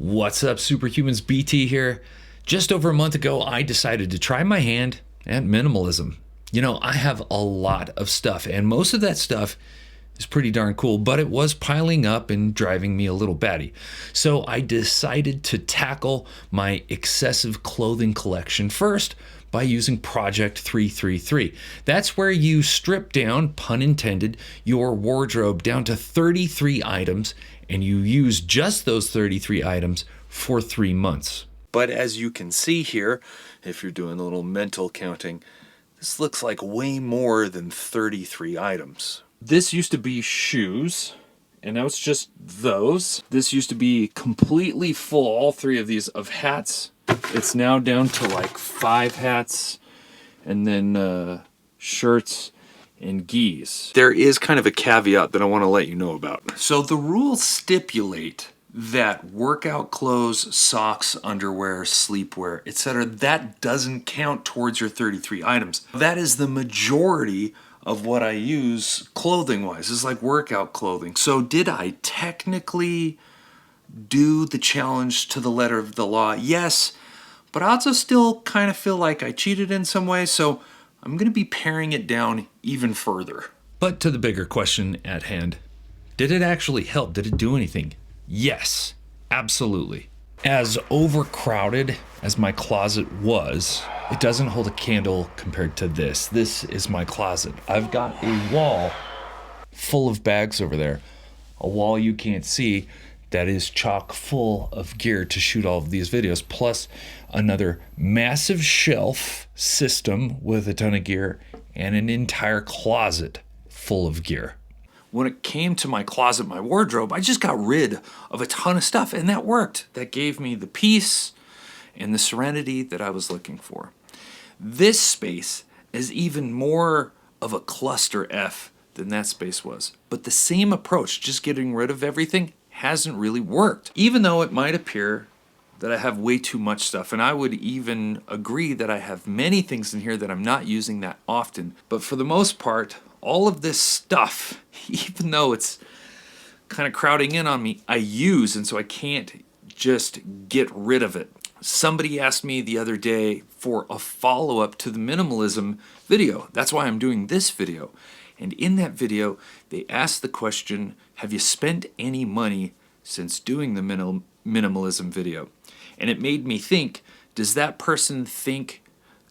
What's up, Superhumans? BT here. Just over a month ago, I decided to try my hand at minimalism. You know, I have a lot of stuff, and most of that stuff is pretty darn cool, but it was piling up and driving me a little batty. So I decided to tackle my excessive clothing collection first by using Project 333. That's where you strip down, pun intended, your wardrobe down to 33 items, and you use just those 33 items for 3 months. But as you can see here, if you're doing a little mental counting, this looks like way more than 33 items. This used to be shoes, and now it's just those. This used to be completely full, all three of these, of hats. It's now down to like 5 hats, and then shirts and gis. There is kind of a caveat that I want to let you know about. So the rules stipulate that workout clothes, socks, underwear, sleepwear, etc., that doesn't count towards your 33 items. That is the majority of what I use clothing-wise. It's like workout clothing. So did I technically do the challenge to the letter of the law? Yes, but I also still kind of feel like I cheated in some way, so I'm going to be paring it down even further. But to the bigger question at hand, did it actually help? Did it do anything? Yes, absolutely. As overcrowded as my closet was, it doesn't hold a candle compared to this. This is my closet. I've got a wall full of bags over there, a wall you can't see that is chock full of gear to shoot all of these videos, plus another massive shelf system with a ton of gear and an entire closet full of gear. When it came to my closet, my wardrobe, I just got rid of a ton of stuff, and that worked. That gave me the peace and the serenity that I was looking for. This space is even more of a cluster F than that space was. But the same approach, just getting rid of everything, hasn't really worked. Even though it might appear that I have way too much stuff, and I would even agree that I have many things in here that I'm not using that often. But for the most part, all of this stuff, even though it's kind of crowding in on me, I use, and so I can't just get rid of it. Somebody asked me the other day for a follow-up to the minimalism video. That's why I'm doing this video. And in that video, they asked the question, have you spent any money since doing the minimalism video? And it made me think, does that person think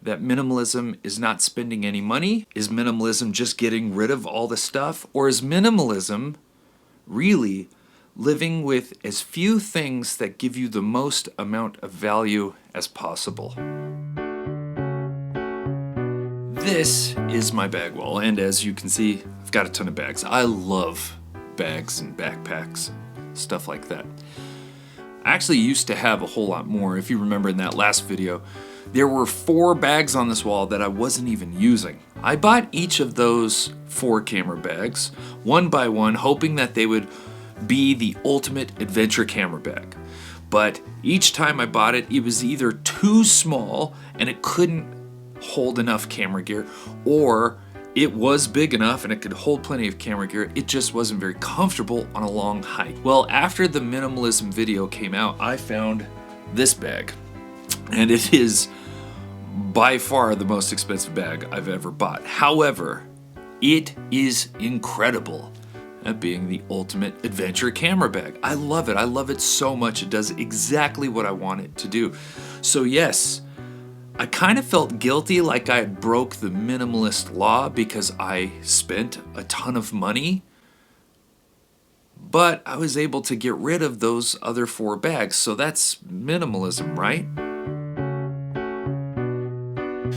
that minimalism is not spending any money? Is minimalism just getting rid of all the stuff? Or is minimalism really living with as few things that give you the most amount of value as possible? This is my bag wall, and as you can see, I've got a ton of bags. I love bags and backpacks, stuff like that. I actually used to have a whole lot more. If you remember in that last video, there were 4 bags on this wall that I wasn't even using. I bought each of those 4 camera bags, one by one, hoping that they would be the ultimate adventure camera bag. But each time I bought it, it was either too small and it couldn't hold enough camera gear, or it was big enough and it could hold plenty of camera gear. It just wasn't very comfortable on a long hike. Well, after the minimalism video came out, I found this bag, and it is by far the most expensive bag I've ever bought. However, it is incredible at being the ultimate adventure camera bag. I love it. I love it so much. It does exactly what I want it to do. So yes, I kind of felt guilty, like I had broke the minimalist law because I spent a ton of money, but I was able to get rid of those other 4 bags, so that's minimalism, right?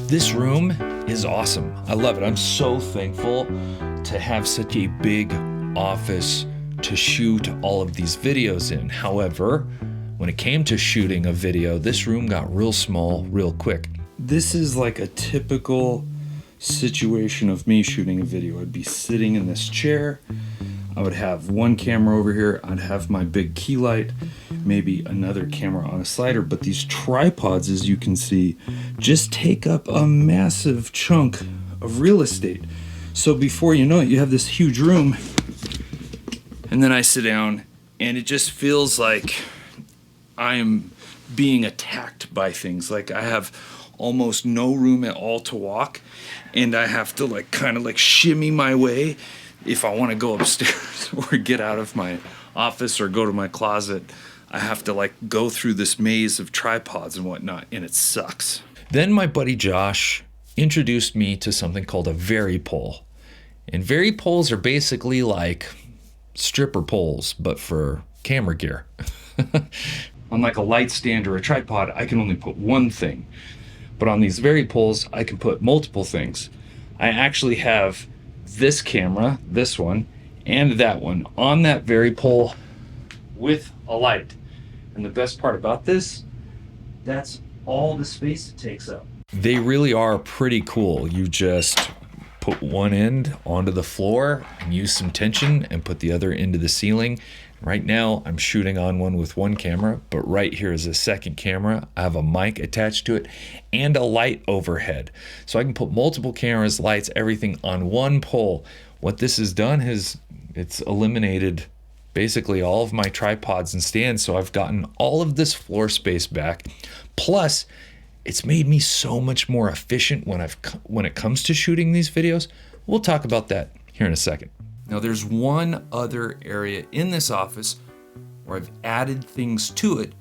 This room is awesome. I love it. I'm so thankful to have such a big office to shoot all of these videos in. However, when it came to shooting a video, this room got real small real quick. This is like a typical situation of me shooting a video. I'd be sitting in this chair. I would have one camera over here. I'd have my big key light, maybe another camera on a slider. But these tripods, as you can see, just take up a massive chunk of real estate. So before you know it, you have this huge room. And then I sit down and it just feels like I am being attacked by things. Like I have almost no room at all to walk, and I have to like kind of like shimmy my way if I want to go upstairs or get out of my office or go to my closet. I have to like go through this maze of tripods and whatnot, and it sucks. Then my buddy Josh introduced me to something called a Vari-pole. And Vari-poles are basically like stripper poles, but for camera gear. Unlike a light stand or a tripod, I can only put one thing. But on these Vari-poles, I can put multiple things. I actually have this camera, this one, and that one on that Vari-pole with a light. And the best part about this, that's all the space it takes up. They really are pretty cool. You just put one end onto the floor and use some tension and put the other into the ceiling. Right now I'm shooting on one with one camera, but right here is a second camera. I have a mic attached to it and a light overhead. So I can put multiple cameras, lights, everything on one pole. What this has done is it's eliminated basically all of my tripods and stands. So I've gotten all of this floor space back. Plus, it's made me so much more efficient when it comes to shooting these videos. We'll talk about that here in a second. Now there's one other area in this office where I've added things to it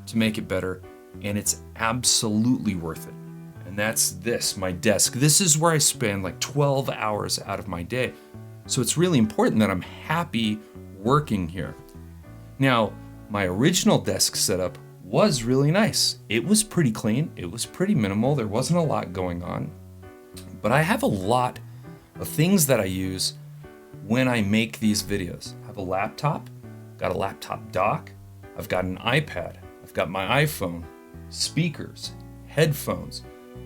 to make it better, and it's absolutely worth it. And that's this, my desk. This is where I spend like 12 hours out of my day. So it's really important that I'm happy working here. Now, my original desk setup was really nice. It was pretty clean. It was pretty minimal. There wasn't a lot going on. But I have a lot of things that I use when I make these videos. I have a laptop, got a laptop dock, I've got an iPad, I've got my iPhone, speakers, headphones,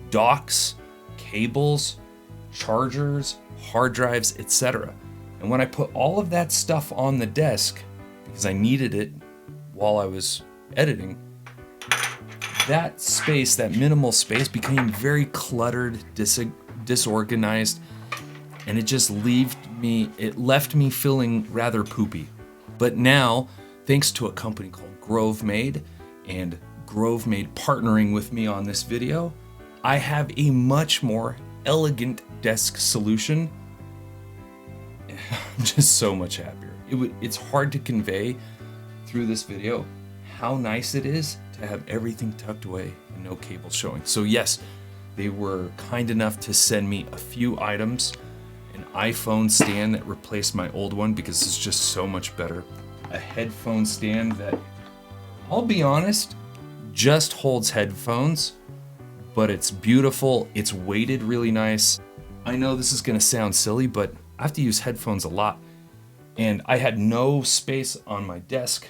docks, cables, chargers, hard drives, etc. And when I put all of that stuff on the desk, because I needed it while I was editing, that space, that minimal space, became very cluttered, disorganized, and it just left me feeling rather poopy. But now, thanks to a company called GroveMade and GroveMade partnering with me on this video, I have a much more elegant desk solution. I'm just so much happier. It's hard to convey through this video how nice it is to have everything tucked away and no cables showing. So yes, they were kind enough to send me a few items, an iPhone stand that replaced my old one because it's just so much better, a headphone stand that, I'll be honest, just holds headphones, but it's beautiful, it's weighted really nice. I know this is gonna sound silly, but I have to use headphones a lot, and I had no space on my desk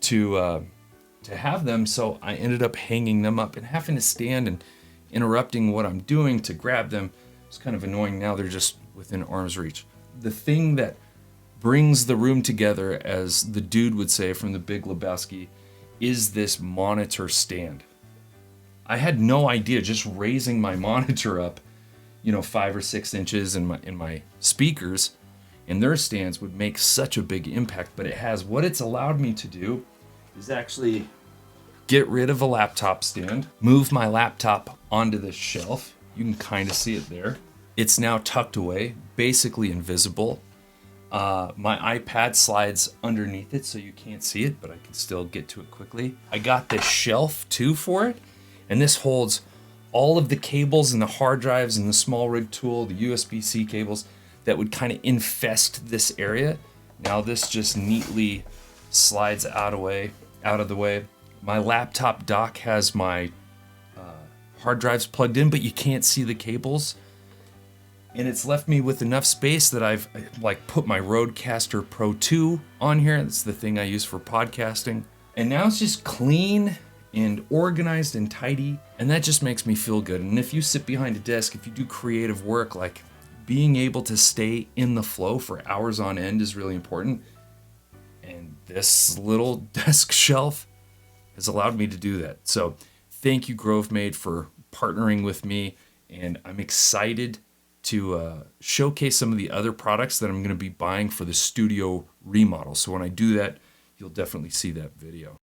to have them, so I ended up hanging them up and having to stand and interrupting what I'm doing to grab them. It's kind of annoying. Now they're just within arm's reach. The thing that brings the room together, as the dude would say from The Big Lebowski, is this monitor stand. I had no idea, just raising my monitor up, 5 or 6 inches in my speakers and their stands would make such a big impact. But what it's allowed me to do is actually get rid of a laptop stand, move my laptop onto this shelf. You can kind of see it there. It's now tucked away, basically invisible. My iPad slides underneath it so you can't see it, but I can still get to it quickly. I got this shelf too for it, and this holds all of the cables and the hard drives and the small rig tool, the USB-C cables that would kind of infest this area. Now this just neatly slides out of the way. My laptop dock has my hard drives plugged in, but you can't see the cables. And it's left me with enough space that I've put my Rodecaster Pro 2 on here. That's the thing I use for podcasting. And now it's just clean and organized and tidy. And that just makes me feel good. And if you sit behind a desk, if you do creative work, being able to stay in the flow for hours on end is really important. And this little desk shelf has allowed me to do that. So thank you, GroveMade, for partnering with me. And I'm excited to showcase some of the other products that I'm going to be buying for the studio remodel. So when I do that, you'll definitely see that video.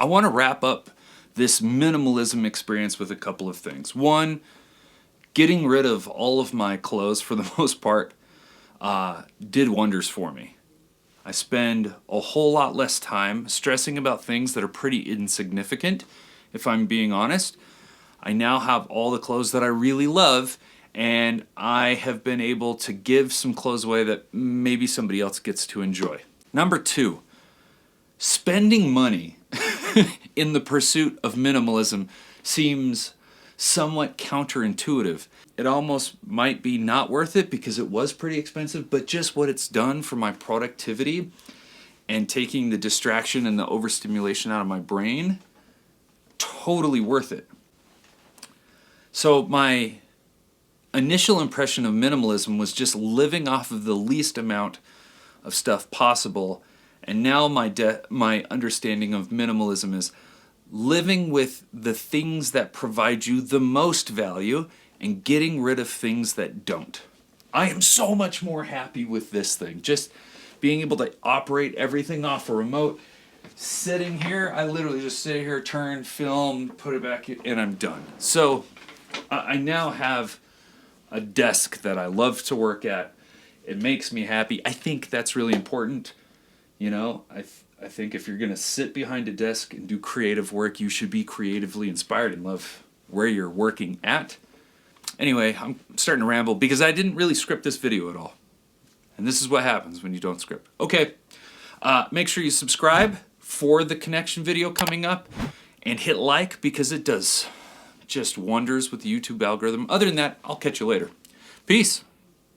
I want to wrap up this minimalism experience with a couple of things. One, getting rid of all of my clothes for the most part did wonders for me. I spend a whole lot less time stressing about things that are pretty insignificant, if I'm being honest. I now have all the clothes that I really love, and I have been able to give some clothes away that maybe somebody else gets to enjoy. Number two, spending money in the pursuit of minimalism seems somewhat counterintuitive. It almost might be not worth it because it was pretty expensive, but just what it's done for my productivity and taking the distraction and the overstimulation out of my brain, totally worth it. So my initial impression of minimalism was just living off of the least amount of stuff possible. And now my understanding of minimalism is living with the things that provide you the most value and getting rid of things that don't. I am so much more happy with this thing. Just being able to operate everything off a remote. Sitting here, I literally just sit here, turn, film, put it back, and I'm done. So I now have a desk that I love to work at. It makes me happy. I think that's really important. You know, I think if you're going to sit behind a desk and do creative work, you should be creatively inspired and love where you're working at. Anyway, I'm starting to ramble because I didn't really script this video at all. And this is what happens when you don't script. Okay, make sure you subscribe for the connection video coming up and hit like because it does just wonders with the YouTube algorithm. Other than that, I'll catch you later. Peace.